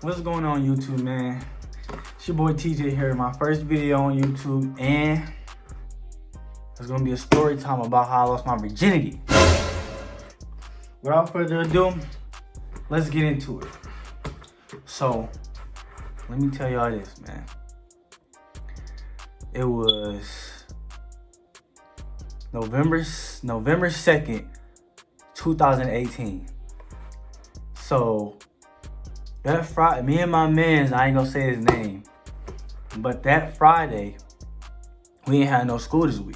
What's going on YouTube, man? It's your boy TJ here, my first video on YouTube, and it's gonna be a story time about how I lost my virginity. Without further ado, let's get into it. So, let me tell y'all this, man. It was November 2nd, 2018. So, that Friday, me and my mans, I ain't gonna say his name, but that Friday, we ain't had no school this week.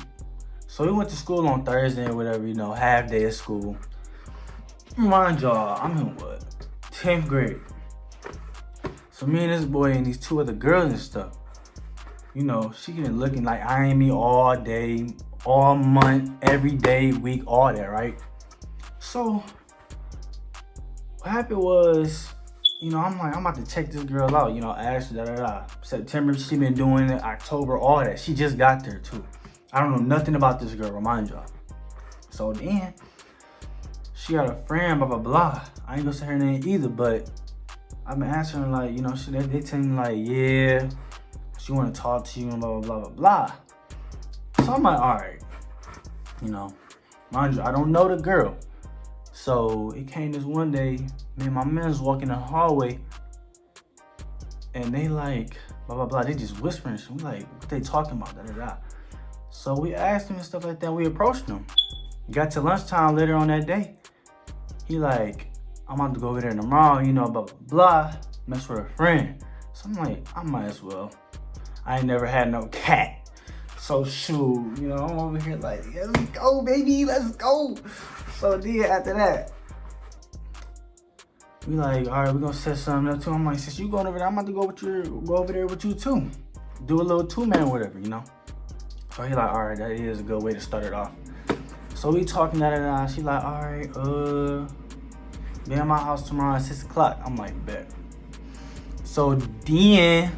So we went to school on Thursday or whatever, half day of school. Mind y'all, I'm in what? 10th grade. So me and this boy and these two other girls and stuff, she been looking like eyeing me all day, all month, every day, week, all that, right? So what happened was, I'm like, I'm about to check this girl out, ask her, September, she been doing it, October, all that. She just got there too. I don't know nothing about this girl, remind y'all. So then, she got a friend, blah, blah, blah. I ain't gonna say her name either, but I've been asking her, like, they tell me, like, yeah, she wanna talk to you and blah, blah, blah, blah, blah. So I'm like, all right, mind you, I don't know the girl. So it came this one day, me and my man was walking in the hallway, and they like, blah, blah, blah, they just whispering. So we like, what they talking about, da, da, da. So we asked him and stuff like that, we approached him. Got to lunchtime later on that day. He like, I'm about to go over there tomorrow, blah, blah, blah, mess with a friend. So I'm like, I might as well. I ain't never had no cat. So shoot, I'm over here like, yeah, let's go, baby, let's go. So then after that, we like, all right, we're gonna set something up too. I'm like, since you going over there, I'm about to go over there with you too. Do a little two-man or whatever, So he like, all right, that is a good way to start it off. So we talking that, she like, all right, be at my house tomorrow at 6 o'clock. I'm like, bet. So then,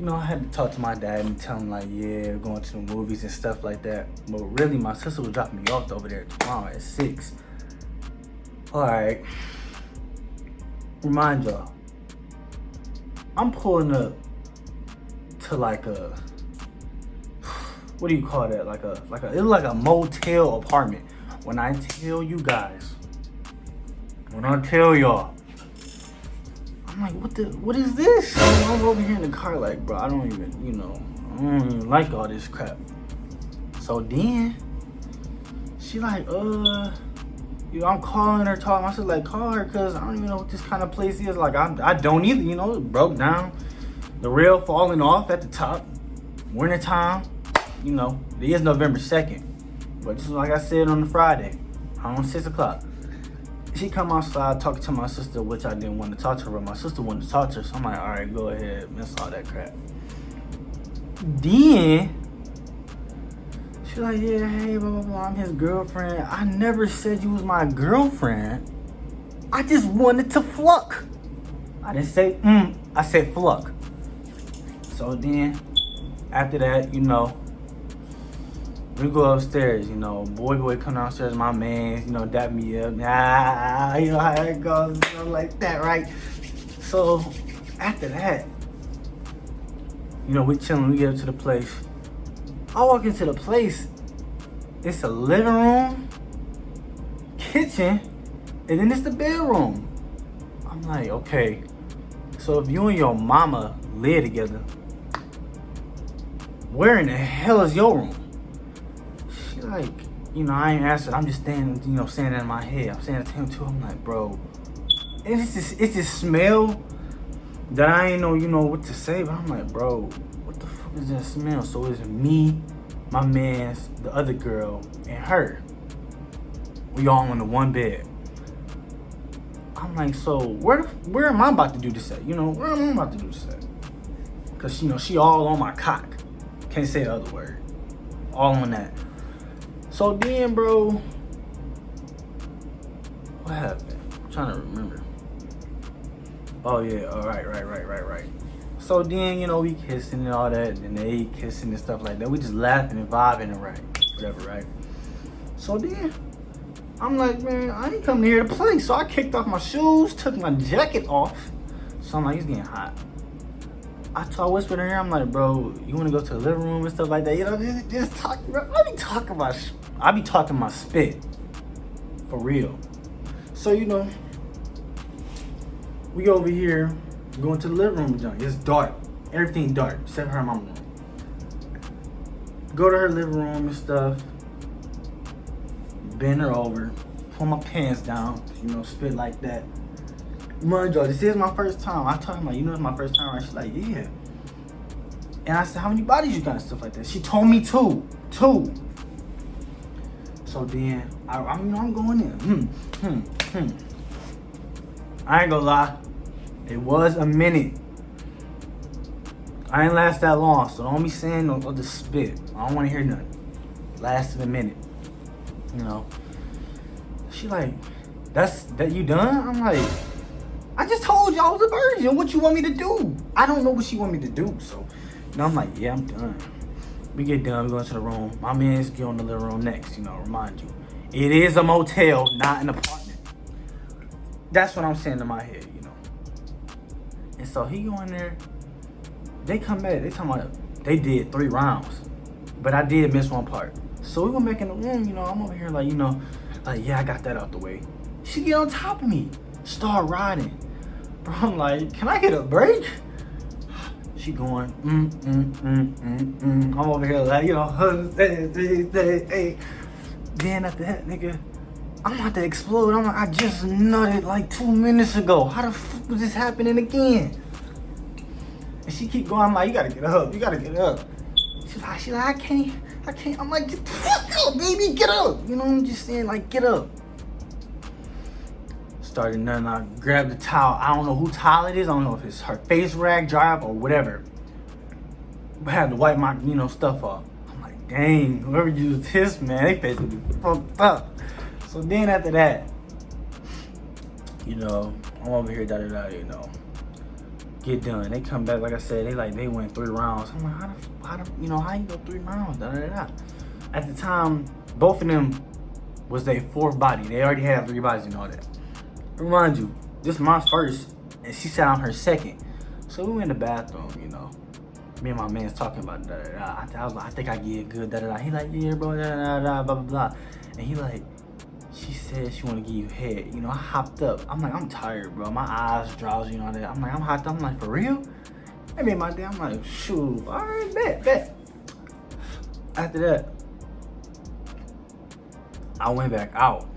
I had to talk to my dad and tell him like, yeah, going to the movies and stuff like that. But really, my sister was dropping me off over there tomorrow at 6. All right. Remind y'all, I'm pulling up to like a, what do you call that? It was like a motel apartment. When I tell you guys, when I tell y'all, I'm like, what is this? I'm over here in the car like, bro, I don't even like all this crap. So then, she like, I'm calling her, talking. I said, like, call her, because I don't even know what this kind of place is. Like, I don't either, it broke down. The rail falling off at the top. Winter time, it is November 2nd. But just like I said on the Friday, around 6 o'clock. She come outside talking to my sister, which I didn't want to talk to her, but my sister wanted to talk to her. So I'm like, all right, go ahead, miss all that crap. Then, she's like, yeah, hey, blah, blah, blah, I'm his girlfriend. I never said you was my girlfriend. I just wanted to fuck. I didn't say, I said fuck. So then, after that, we go upstairs, boy come downstairs, my man, dap me up, you know how it goes, like that, right? So, after that, we chilling, we get up to the place. I walk into the place, it's a living room, kitchen, and then it's the bedroom. I'm like, okay, so if you and your mama live together, where in the hell is your room? She like, I ain't answered. I'm just saying that in my head. I'm saying it to him too. I'm like, bro, it's just smell that I ain't know, what to say. But I'm like, bro, what the fuck is that smell? So it's me, my man's, the other girl, and her. We all on the one bed. I'm like, so where am I about to do this at? Where am I about to do this at? Cause she all on my cock. Can't say the other word. All on that. So then, bro, what happened? I'm trying to remember. Oh yeah, all right. So then, we kissing and all that, and they kissing and stuff like that. We just laughing and vibing and whatever, right? So then, I'm like, man, I ain't coming here to play. So I kicked off my shoes, took my jacket off. So I'm like, it's getting hot. I whispered in her, I'm like, bro, you want to go to the living room and stuff like that? You know, just talk, bro. I be talking my spit. For real. So, you know, we over here, going to the living room, John. It's dark. Everything dark, except for her mama room. Go to her living room and stuff. Bend her over. Pull my pants down. You know, spit like that. Mind y'all, this is my first time. I told her, like, you know, it's my first time, right? She's like, yeah. And I said, how many bodies you got and stuff like that? She told me two. So then, I'm going in. I ain't gonna lie. It was a minute. I ain't last that long, so don't be saying no other spit. I don't want to hear nothing. Lasted a minute. You know. She like, that you done? I'm like, I just told you I was a virgin. What you want me to do? I don't know what she want me to do. So, you know, I'm like, yeah, I'm done. We get done, we go into the room. My man's get on the living room next, you know, remind you. It is a motel, not an apartment. That's what I'm saying in my head, you know. And so he go in there. They come back, they talking about, they did 3 rounds. But I did miss one part. So we went back in the room, you know, I'm over here like, you know, like, yeah, I got that out the way. She get on top of me, start riding. Bro, I'm like, can I get a break? She going, I'm over here like, you know, hey. Then after that, nigga, I'm about to explode. I'm like, I just nutted like 2 minutes ago. How the fuck was this happening again? And she keep going, I'm like, you gotta get up. She's like, I can't. I'm like, get the fuck up, baby, get up. You know what I'm just saying, like, get up. Started nutting, I grabbed the towel. I don't know who towel it is. I don't know if it's her face rag, drive, or whatever. But I had to wipe my, you know, stuff off. I'm like, dang, whoever used this, man, they face would be fucked up. So then after that, you know, I'm over here, you know, get done. They come back, like I said, they went 3 rounds. I'm like, how you go 3 rounds? At the time, both of them was their 4th body. They already had 3 bodies and all that. Remind you, this is my first, and she sat on her 2nd. So we went in the bathroom, you know. Me and my man's talking about I was like, I think I get good, He like, yeah, bro, blah, blah, blah. And he like, she said she want to give you head. You know, I hopped up. I'm like, I'm tired, bro. My eyes drowsy, you know that. I'm like, I'm hopped up. I'm like, for real? That made my day. I'm like, shoot. All right, bet. After that, I went back out.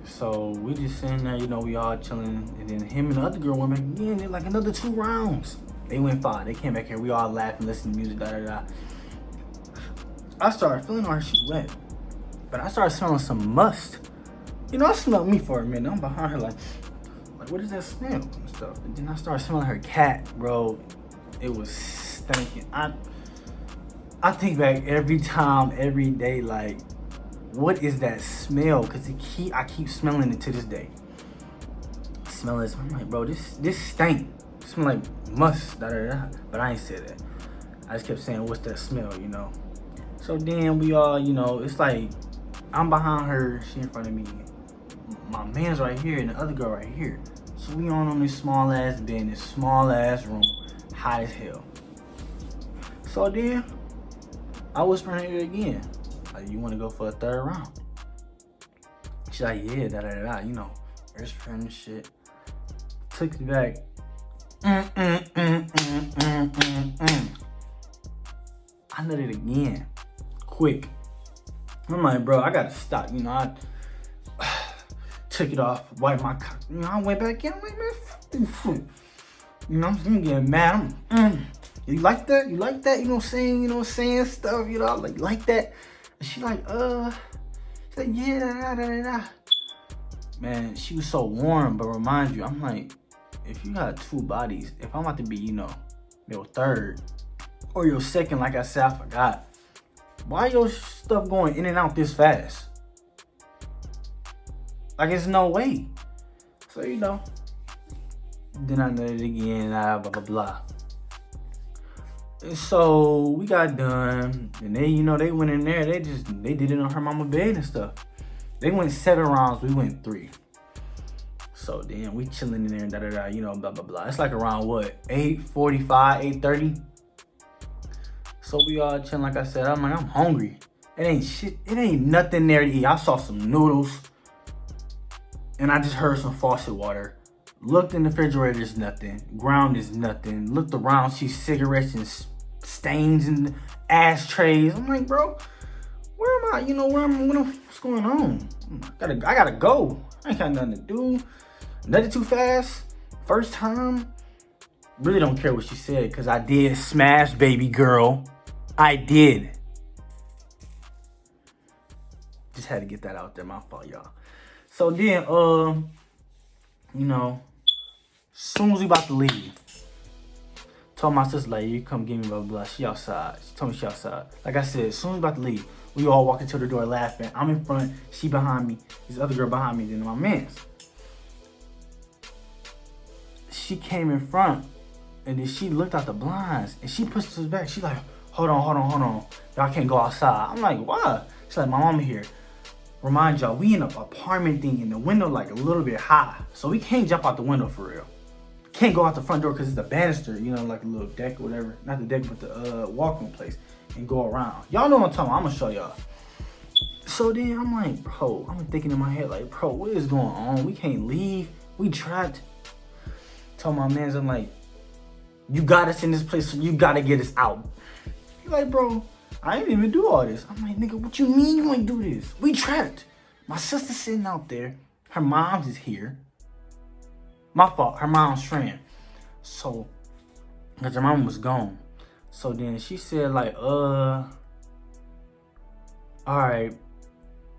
So we just sitting there, you know, we all chilling. And then him and the other girl went back again. They're like another 2 rounds. They went 5. They came back here. We all laughing, listening to music, I started feeling her. She wet. But I started smelling some must. You know, I smelled me for a minute. I'm behind her like what is that smell and stuff? And then I started smelling her cat, bro. It was stinking. I think back every time, every day, like, what is that smell? Cause I keep smelling it to this day. I smell this. I'm like, bro, this stink. It smell like must. But I ain't said that. I just kept saying, what's that smell? You know. So then we all, you know, it's like I'm behind her, she in front of me. My man's right here and the other girl right here. So we on this small ass bed, this small ass room, hot as hell. So then I whisper in her ear again, like, you want to go for a 3rd round? She's like, yeah, you know, whispering and shit. Took it back. I nutted again, quick. I'm like, bro, I gotta stop. You know, I took it off, wiped my cock. You know, I went back in. I'm like, man, you know, I'm getting mad. You like that? You like that? You know what I'm saying? You know what I'm saying? Stuff, you know, like that. And she like, she's like, yeah, Man, she was so warm, but remind you, I'm like, if you got 2 bodies, if I'm about to be, you know, your 3rd or your 2nd, like I said, I forgot. Why your stuff going in and out this fast? Like, it's no way. So, you know. Then I did it again, blah, blah, blah. And so, we got done. And they, you know, they went in there. They did it on her mama bed and stuff. They went 7 rounds, we went 3. So then we chilling in there and da-da-da, you know, blah, blah, blah. It's like around what, 8:45, 8:30? So we all chilling, like I said. I'm like, I'm hungry. It ain't shit, it ain't nothing there to eat. I saw some noodles and I just heard some faucet water. Looked in the refrigerator, there's nothing. Ground is nothing. Looked around, see cigarettes and stains and ashtrays. I'm like, bro, where am I? You know, what's going on? I gotta go. I ain't got nothing to do. Nothing too fast. First time. Really don't care what she said, because I did smash baby girl. I did. Just had to get that out there. My fault, y'all. So then, you know, soon as we about to leave, told my sister, like, you come get me, blah, blah, blah. She outside. She told me she outside. Like I said, as soon as we about to leave, we all walk into the door laughing. I'm in front, she behind me, this other girl behind me, then my man's. She came in front, and then she looked out the blinds, and she pushed us back. She like, hold on. Y'all can't go outside. I'm like, why? She's like, my mama here. Remind y'all, we in an apartment thing, and the window like a little bit high. So we can't jump out the window for real. Can't go out the front door because it's a banister, you know, like a little deck or whatever. Not the deck, but the walking place, and go around. Y'all know what I'm talking about. I'm gonna show y'all. So then I'm like, bro, I'm thinking in my head, like, bro, what is going on? We can't leave. We trapped. Told my mans, I'm like, you got us in this place, so you gotta get us out. He's like, bro, I ain't even do all this. I'm like, nigga, what you mean you ain't do this? We trapped. My sister's sitting out there. Her mom's is here. My fault, her mom's friend. So, because her mom was gone. So then she said, like, all right,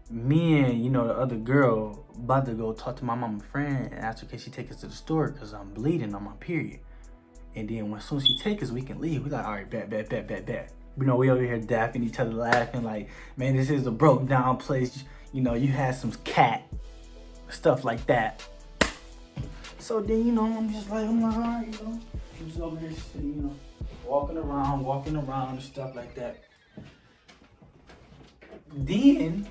me and, you know, the other girl about to go talk to my mama friend and ask her, can she take us to the store? Because I'm bleeding on my period. And then as soon as she take us, we can leave. We like, all right, bet. You know, we over here dapping each other, laughing like, man, this is a broke down place. You know, you had some cat, stuff like that. So then, you know, I'm like, all right, you know. I'm just over here sitting, you know, walking around and stuff like that. Then,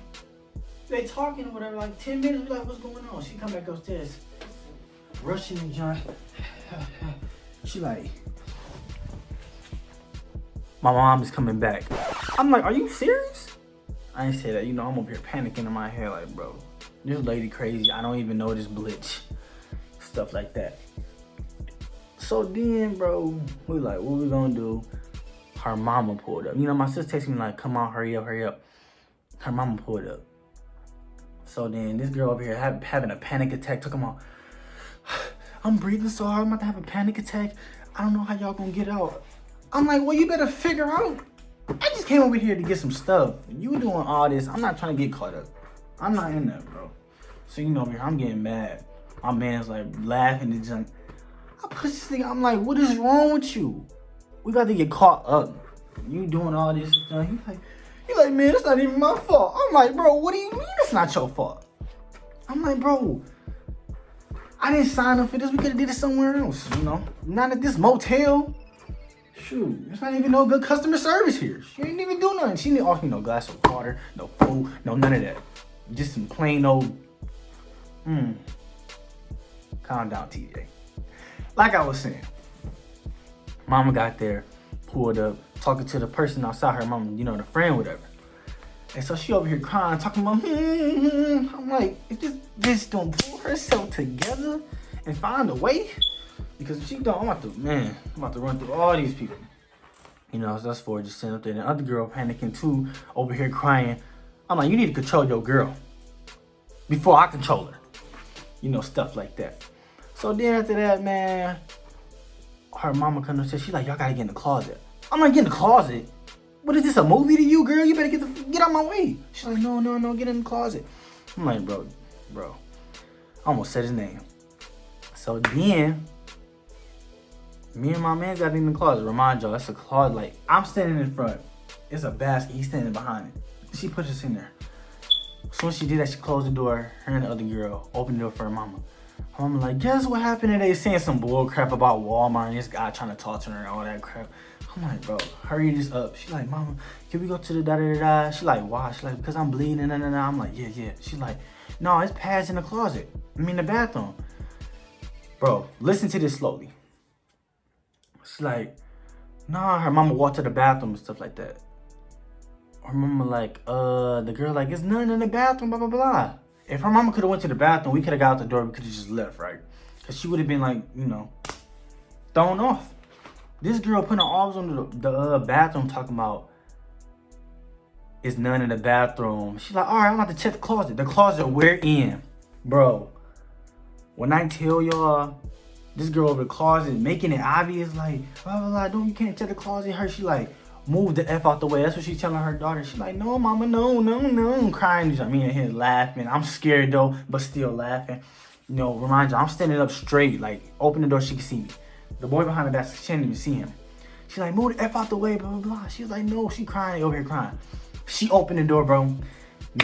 they talking or whatever, like 10 minutes, we like, what's going on? She come back upstairs, rushing and John. She like, my mom is coming back. I'm like, are you serious? I ain't say that, you know, I'm over here panicking in my head like, bro, this lady crazy. I don't even know this blitz. Stuff like that. So then, bro, we like, what we gonna do? Her mama pulled up. You know, my sister texted me like, come on, hurry up. Her mama pulled up. So then this girl over here having a panic attack. Talking about, I'm breathing so hard, I'm about to have a panic attack. I don't know how y'all gonna get out. I'm like, well, you better figure out. I just came over here to get some stuff. You doing all this. I'm not trying to get caught up. I'm not in that, bro. So, you know, over here, I'm getting mad. My man's like laughing and just, I push this thing. I'm like, what is wrong with you? We got to get caught up. You doing all this stuff. He's like, man, it's not even my fault. I'm like, bro, what do you mean it's not your fault? I'm like, bro, I didn't sign up for this. We could have did it somewhere else, you know? Not at this motel. Shoot, there's not even no good customer service here. She ain't even do nothing. She didn't offer me no glass of water, no food, no none of that. Just some plain old, Calm down, TJ. Like I was saying, mama got there, pulled up, talking to the person outside her mama, you know, the friend, whatever. And so she over here crying, talking about, I'm like, if this bitch don't pull herself together and find a way, because if she don't, I'm about to run through all these people. You know, so that's for just sitting up there. And the other girl panicking too, over here crying. I'm like, you need to control your girl before I control her. You know, stuff like that. So then after that, man, her mama come and said, she's like, y'all gotta get in the closet. I'm like, get in the closet? What is this, a movie to you, girl? You better get out my way. She's like, no, get in the closet. I'm like, bro, I almost said his name. So then, me and my man got in the closet. Remind y'all, that's a closet. Like, I'm standing in front. It's a basket. He's standing behind it. She pushed us in there. As soon as she did that, she closed the door. Her and the other girl opened the door for her mama. Her Her mama like, guess what happened today? Saying some bull crap about Walmart and this guy trying to talk to her and all that crap. I'm like, bro, hurry this up. She like, mama, can we go to the da-da-da-da? She like, why? She like, because I'm bleeding, da-da-da. I'm like, yeah. She like, no, it's pads in the closet. The bathroom. Bro, listen to this slowly. She like, nah, her mama walked to the bathroom and stuff like that. Her mama like, the girl like, it's nothing in the bathroom, blah, blah, blah. If her mama could have went to the bathroom, we could have got out the door, we could have just left, right? Because she would have been like, thrown off. This girl putting her arms on the bathroom talking about, it's none in the bathroom. She's like, all right, I'm about to check the closet. The closet we're in. Bro, when I tell y'all, this girl over the closet making it obvious, like, blah, blah, blah, don't, you can't check the closet. She like, move the F out the way. That's what she's telling her daughter. She's like, no, mama, no. I'm crying. Me and him laughing. I'm scared though, but still laughing. Remind you, I'm standing up straight, like, open the door, she can see me. The boy behind the desk, she didn't even see him. She's like, move the F out the way, blah, blah, blah. She was like, no, she crying, over here crying. She opened the door, bro.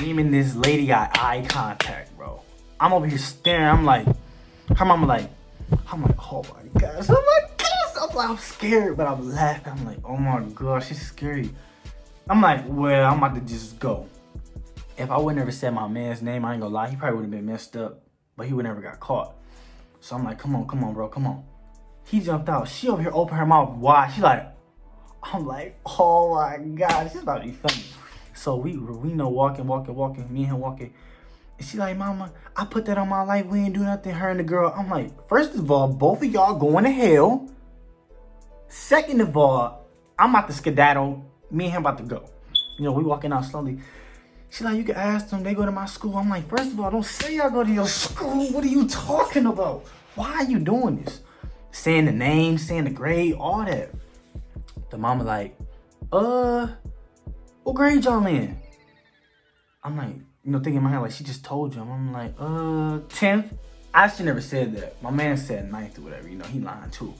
Me and this lady got eye contact, bro. I'm over here staring. I'm like, her mama like, I'm like, oh my gosh. Oh my gosh. I'm like, I'm scared, but I'm laughing. I'm like, oh my gosh, it's scary. I'm like, well, I'm about to just go. If I would never said my man's name, I ain't gonna lie, he probably would have been messed up, but he would never got caught. So I'm like, come on, bro, come on. He jumped out. She over here opened her mouth wide. She like, I'm like, oh my God, this is about to be funny. So we walking, me and him walking. And she like, mama, I put that on my life. We ain't do nothing, her and the girl. I'm like, first of all, both of y'all going to hell. Second of all, I'm about to skedaddle. Me and him about to go. We walking out slowly. She like, you can ask them, they go to my school. I'm like, first of all, don't say I go to your school. What are you talking about? Why are you doing this? Saying the name, saying the grade, all that. The mama like, what grade y'all in? I'm like, thinking in my head, like, she just told you. I'm like, 10th. I actually never said that. My man said 9th or whatever, he lying too.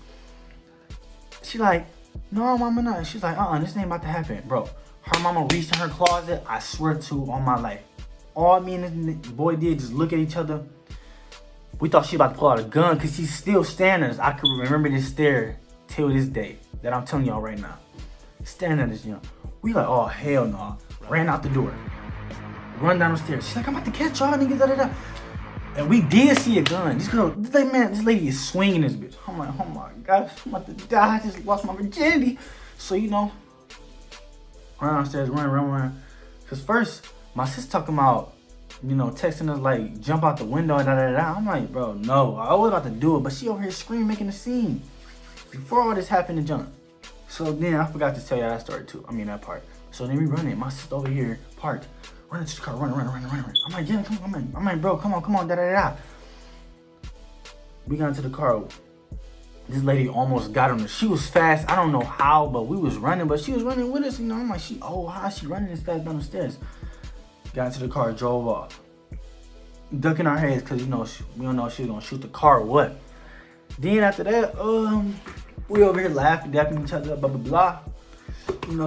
She like, no, mama, no. She's like, this ain't about to happen. Bro, her mama reached in her closet, I swear to, on my life. All me and this boy did just look at each other. We thought she about to pull out a gun because she's still standing us. I could remember this stare till this day that I'm telling y'all right now. Staring at us, We like, oh, hell no. Ran out the door. Run down the stairs. She's like, I'm about to catch y'all niggas, da-da-da. And we did see a gun. This lady is swinging this bitch. I'm like, oh my gosh, I'm about to die. I just lost my virginity. So, run downstairs, run. Because first, my sis talking about, texting us like, jump out the window, da-da-da. I'm like, bro, no. I was about to do it, but she over here screaming, making a scene. Before all this happened to jump. So then I forgot to tell y'all that story too. That part. So then we run it. My sister over here parked. Run into the car, run. I'm like, yeah, come on. I'm like, bro, come on, da-da-da. We got into the car. This lady almost got on her. She was fast. I don't know how, but we was running, but she was running with us. I'm like, how is she running this fast down the stairs? Got into the car, drove off. Ducking our heads because, we don't know if she was going to shoot the car or what. Then after that, we over here laughing, dapping each other, blah, blah, blah.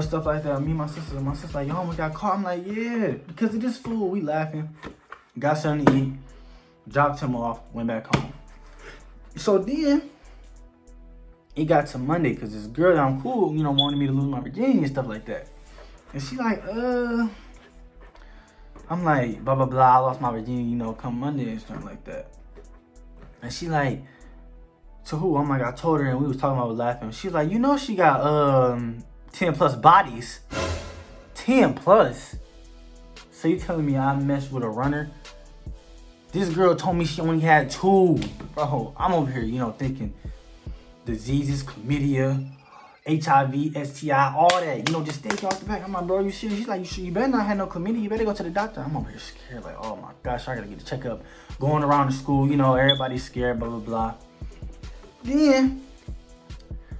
Stuff like that. Me and my sister like, yo, we got caught. I'm like, yeah, because of this fool. We laughing. Got something to eat. Dropped him off. Went back home. So then, it got to Monday because this girl that I'm cool, wanted me to lose my virginity and stuff like that. And she like, I'm like, blah, blah, blah. I lost my virginity, come Monday and stuff like that. And she like, to who? I'm like, I told her and we was talking about laughing. She's like, she got 10 plus bodies. 10 plus? So you telling me I messed with a runner? This girl told me she only had 2. Bro, I'm over here, thinking diseases, chlamydia, HIV, STI, all that. Just thinking off the back. I'm like, bro, you serious? She's like, you better not have no chlamydia. You better go to the doctor. I'm over here scared. Like, oh my gosh, I gotta get a checkup. Going around the school, everybody's scared, blah, blah, blah. Then,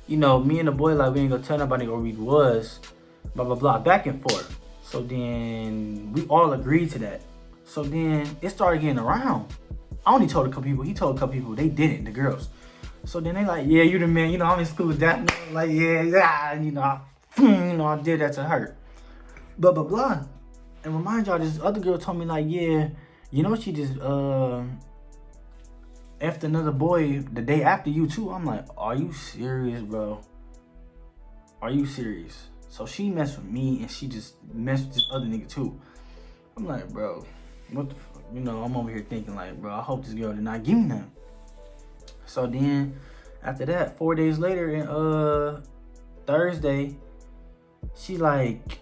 me and the boy, like, we ain't gonna tell nobody where we was, blah, blah, blah, back and forth. So then, we all agreed to that. So then, it started getting around. I only told a couple people, he told a couple people, they didn't, the girls. So then they like, yeah, you the man, I'm in school with that. Like, yeah, I did that to her. Blah, blah, blah. And remind y'all, this other girl told me, like, yeah, she just, effed another boy the day after you too. I'm like, are you serious, bro? Are you serious? So she messed with me and she just messed with this other nigga too. I'm like, bro, what the fuck? You know, I'm over here thinking like, bro, I hope this girl did not give me nothing. So then after that, 4 days later in Thursday, she like,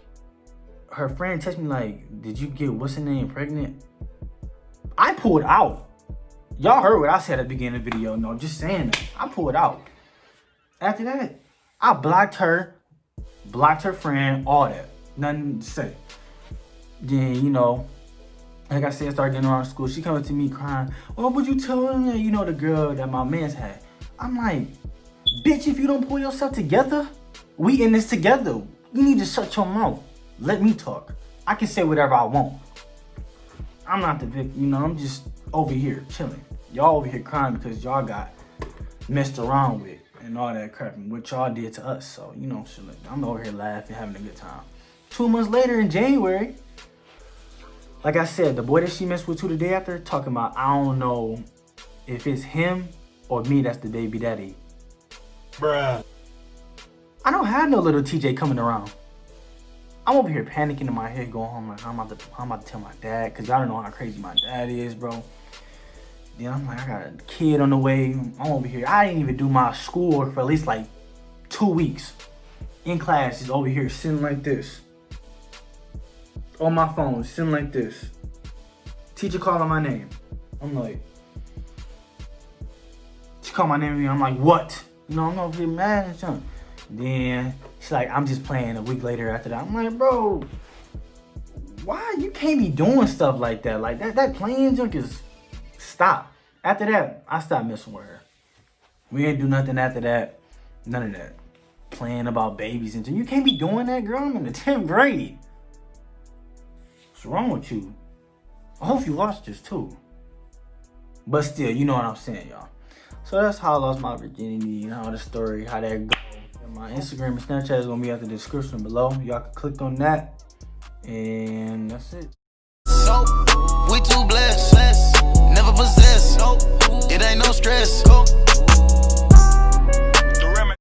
her friend texted me like, did you get what's her name pregnant? I pulled out. Y'all heard what I said at the beginning of the video. No, just saying that. I pulled out. After that, I blocked her friend, all that. Nothing to say. Then, you know, like I said, started getting around school. She coming to me crying. What would you tell them that, you know, the girl that my man's had? I'm like, bitch, if you don't pull yourself together, we in this together. You need to shut your mouth. Let me talk. I can say whatever I want. I'm not the victim, you know, I'm just over here chilling. Y'all over here crying because y'all got messed around with and all that crap and what y'all did to us. So, you know, shit, I'm over here laughing, having a good time. 2 months later in January, like I said, the boy that she messed with the day after, talking about, I don't know if it's him or me that's the baby daddy. Bruh. I don't have no little TJ coming around. I'm over here panicking in my head, going home like, I'm about to tell my dad, because y'all don't know how crazy my dad is, bro. Then I'm like, I got a kid on the way. I'm over here. I didn't even do my schoolwork for at least like 2 weeks. In class, just over here sitting like this. On my phone, sitting like this. Teacher calling my name. I'm like, she called my name and I'm like, what? You know, I'm over here mad and something. Then she's like, I'm just playing. A week later after that, I'm like, bro, why you can't be doing stuff like that? Like that playing junk is stop. After that, I stopped messing with her. We ain't do nothing after that. None of that. Playing about babies and you can't be doing that, girl. I'm in the 10th grade. What's wrong with you? I hope you watched this too. But still, you know what I'm saying, y'all. So that's how I lost my virginity and how the story, how that goes. And my Instagram and Snapchat is gonna be at the description below. Y'all can click on that. And that's it. Nope, we too blessed. Never possess. Nope, it ain't no stress.